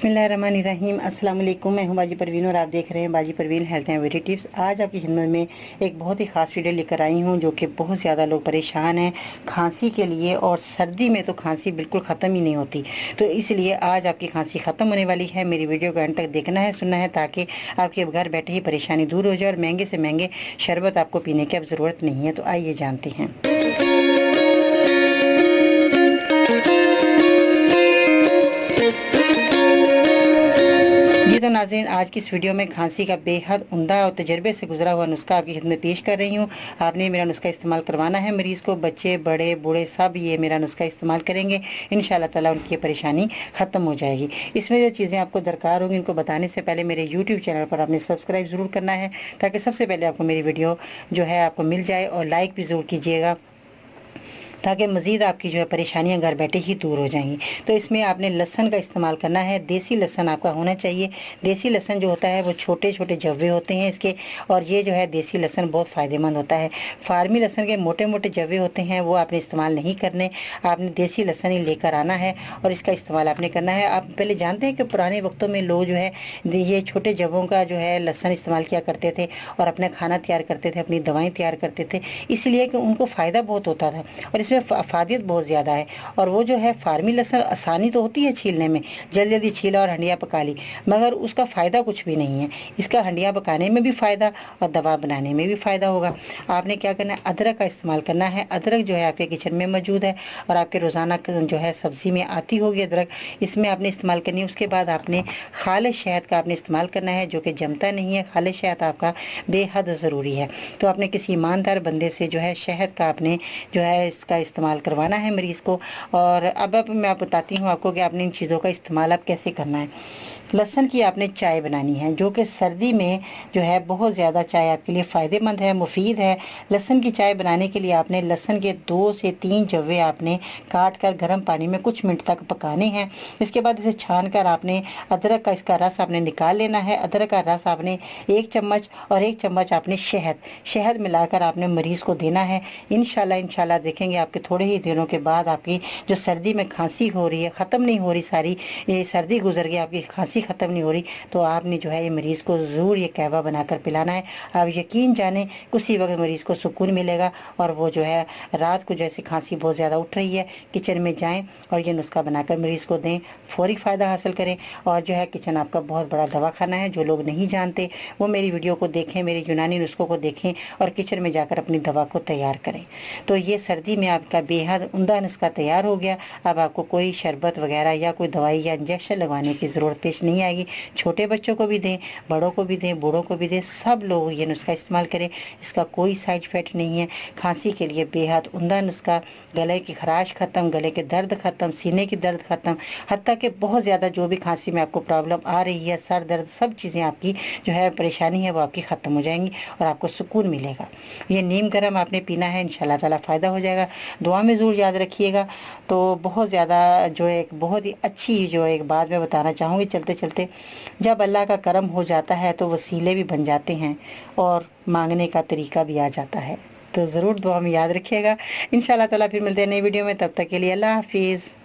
बिस्मिल्लाहिर्रहमानिर्रहीम। अस्सलाम वालेकुम। मैं हूं बाजी परवीन और आप देख रहे हैं बाजी Parveen health and beauty tips. आज आपकी खिदमत में एक बहुत ही ख़ास वीडियो लेकर आई हूं जो कि बहुत ज़्यादा लोग परेशान हैं खांसी के लिए, और सर्दी में तो खांसी बिल्कुल ख़त्म ही नहीं होती। तो इसलिए आज आपकी खांसी ख़त्म होने वाली है। मेरी वीडियो को एंड तक देखना है, सुनना है, ताकि आपके घर बैठे ही परेशानी दूर हो जाए और महंगे से महंगे शरबत आपको पीने की अब ज़रूरत नहीं है। तो आइए जानते हैं। जी तो नाज़रीन, आज की इस वीडियो में खांसी का बेहद उम्दा और तजर्बे से गुजरा हुआ नुस्खा आपकी खिदमत में पेश कर रही हूँ। आपने मेरा नुस्खा इस्तेमाल करवाना है मरीज़ को। बच्चे, बड़े, बूढ़े सब ये मेरा नुस्खा इस्तेमाल करेंगे, इंशाल्लाह ताला उनकी परेशानी ख़त्म हो जाएगी। इसमें जो चीज़ें आपको दरकार होंगी इनको बताने से पहले मेरे यूट्यूब चैनल पर आपने सब्सक्राइब ज़रूर करना है, ताकि सबसे पहले आपको मेरी वीडियो जो है आपको मिल जाए, और लाइक भी ज़रूर कीजिएगा, ताकि मज़ीद आपकी जो है परेशानियां घर बैठे ही दूर हो जाएंगी। तो इसमें आपने लहसन का इस्तेमाल करना है। देसी लहसन आपका होना चाहिए। देसी लहसन जो होता है वो छोटे छोटे जव्वे होते हैं इसके, और ये जो है देसी लहसन बहुत फ़ायदेमंद होता है। फार्मी लहसन के मोटे मोटे जव्वे होते हैं, वो आपने इस्तेमाल नहीं करने। आपने देसी लहसन ही लेकर आना है और इसका इस्तेमाल आपने करना है। आप पहले जानते हैं कि पुराने वक्तों में लोग जो है ये छोटे जव्वों का जो है लहसन इस्तेमाल किया करते थे और अपना खाना तैयार करते थे, अपनी दवाएँ तैयार करते थे, इसलिए कि उनको फ़ायदा बहुत होता था और इसमें अफादियत बहुत ज़्यादा है। और वो जो है फार्मी लहसन आसानी तो होती है छीलने में, जल्दी जल्दी छीला और हंडिया पका ली, मगर उसका फ़ायदा कुछ भी नहीं है। इसका हंडिया पकाने में भी फ़ायदा और दवा बनाने में भी फ़ायदा होगा। आपने क्या करना है, अदरक का इस्तेमाल करना है। अदरक जो है आपके किचन में मौजूद है और आपके रोज़ाना जो है सब्ज़ी में आती होगी अदरक, इसमें आपने इस्तेमाल करनी है। उसके बाद आपने खालिश शहद का आपने इस्तेमाल करना है, जो कि जमता नहीं है। खालिश शहद आपका बेहद ज़रूरी है। तो आपने किसी ईमानदार बंदे से जो है शहद का आपने जो है इसका इस्तेमाल करवाना है मरीज़ को। और अब मैं आप बताती हूँ आपको कि आपने इन चीज़ों का इस्तेमाल आप कैसे करना है। लहसुन की आपने चाय बनानी है, जो कि सर्दी में जो है बहुत ज़्यादा चाय आपके लिए फ़ायदेमंद है, मुफीद है। लहसुन की चाय बनाने के लिए आपने लहसुन के 2 से 3 जव्वे आपने काट कर गर्म पानी में कुछ मिनट तक पकाने हैं। इसके बाद इसे छान कर आपने अदरक का इसका रस आपने निकाल लेना है। अदरक का रस आपने 1 चम्मच और 1 चम्मच आपने शहद मिलाकर आपने मरीज़ को देना है। इंशाल्लाह देखेंगे आपके थोड़े ही दिनों के बाद आपकी जो सर्दी में खांसी हो रही है ख़त्म नहीं हो रही, सारी ये सर्दी गुजर गई, आपकी खांसी ख़त्म नहीं हो रही। तो आपने जो है ये मरीज़ को ज़रूर ये कहवा बनाकर पिलाना है। आप यकीन जाने उसी वक्त मरीज़ को सुकून मिलेगा, और वो जो है रात को जैसे खांसी बहुत ज़्यादा उठ रही है, किचन में जाएं और ये नुस्खा बनाकर मरीज़ को दें, फौरी फ़ायदा हासिल करें। और जो है किचन आपका बहुत बड़ा दवाखाना है। जो लोग नहीं जानते वो मेरी वीडियो को देखें, मेरे यूनानी नुस्खों को देखें और किचन में जाकर अपनी दवा को तैयार करें। तो ये सर्दी में आपका बेहद उम्दा नुस्खा तैयार हो गया। अब आपको कोई शरबत वगैरह या कोई दवाई या इंजेक्शन लगवाने की ज़रूरत पेश नहीं आएगी। छोटे बच्चों को भी दें, बड़ों को भी दें, बूढ़ों को भी दें, सब लोग ये नुस्खा इस्तेमाल करें। इसका कोई साइड इफ़ेक्ट नहीं है। खांसी के लिए बेहद उम्दा नुस्खा। गले की खराश ख़त्म, गले के दर्द ख़त्म, सीने की दर्द ख़त्म, हत्ता कि बहुत ज़्यादा जो भी खांसी में आपको प्रॉब्लम आ रही है, सर दर्द, सब चीज़ें आपकी जो है परेशानी है वो आपकी ख़त्म हो जाएंगी और आपको सुकून मिलेगा। ये नीम गर्म आपने पीना है, इंशाल्लाह ताला फ़ायदा हो जाएगा। दुआ में ज़रूर याद रखिएगा। तो बहुत ज़्यादा जो एक बहुत ही अच्छी जो एक बात मैं बताना चाहूँगी चलते चलते, जब अल्लाह का करम हो जाता है तो वसीले भी बन जाते हैं और मांगने का तरीका भी आ जाता है। तो ज़रूर दुआ में याद रखिएगा। इंशाल्लाह ताला फिर मिलते हैं नई वीडियो में, तब तक के लिए अल्लाह हाफिज़।